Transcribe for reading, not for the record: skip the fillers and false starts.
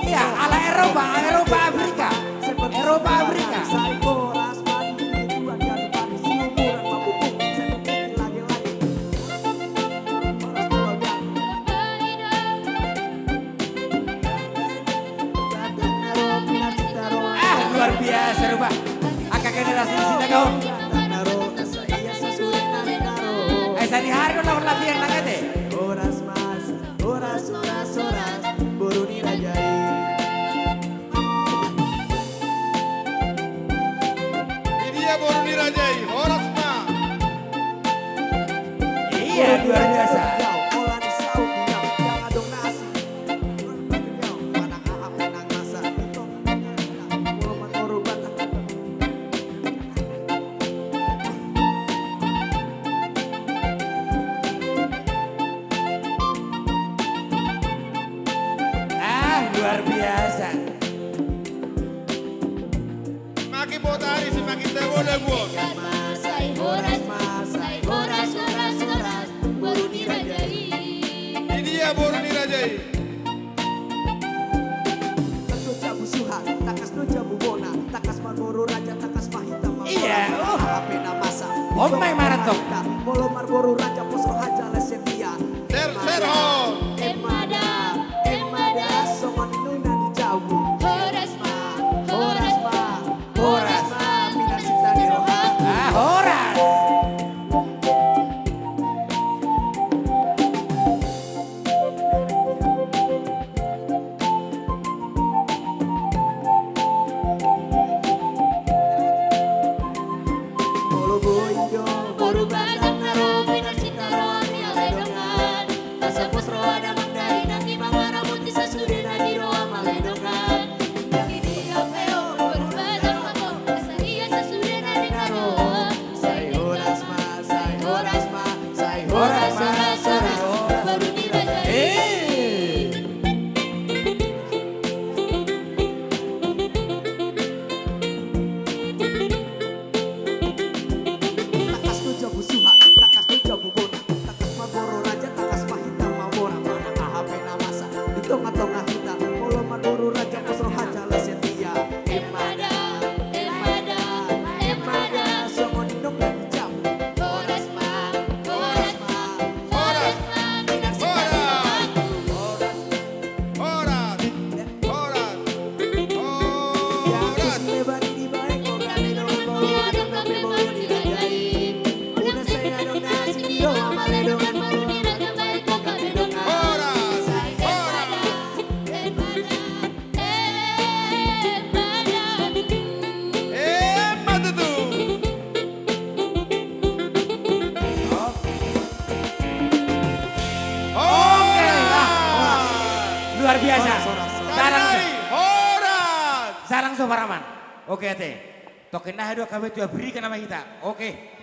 Iya, ala Eropa, Eropa Afrika. Eropa Afrika. Luar biasa Eropa. Akak generasi sini kau. Sehari hari udah latihan lagi deh. Horas mas, horas, buru dirajai. Ini dia baru dirajai, horas mas. Iya, luar biasa. Luar biasa. Semakin potari, semakin tebo dan buat. Horas, baru dirajai. Ini dia baru dirajai. Tentu jabu suha, takas no jabu bona, takas Marlboro raja, takas pahita mama. Iya, Pena masa. Oh my marathon. Molo Marlboro raja, poso haja lesetia. Serho. Emada, soman nuna di jauh. Horas ma, pinar cinta di roha. Horas. Molo boido, Baru batang naro, pinar cinta roa, tiang ledongan. Masa pos roa, damang dari nanti mangara putih sasuri nadi roa maledongan. Ini dia peo, baru batang mako, masa dia sasuri nadi naro. say horas ma, Baru dirajai. takas no jabu suha, takas no jabu bona, takas Marlboro raja, takas pahita mawora, mana aha pena masa. Di tengah-tengah kita, molo Marlboro raja, poso haja lesetia. Emada, soman nung lagi jam. Horas ma, pinar cinta Horas. roa. Horas. Ya terus lebari di baik, kami dong molo ada nape molo dirajai. Una saya dong nasi di doa maledongan molo ada baik kok kami dong Horas. Mata tu. Luar biasa. Horas. Sarang Sofaraman. Oke teh. Tokenah dua kami tuh berikan nama kita. Oke.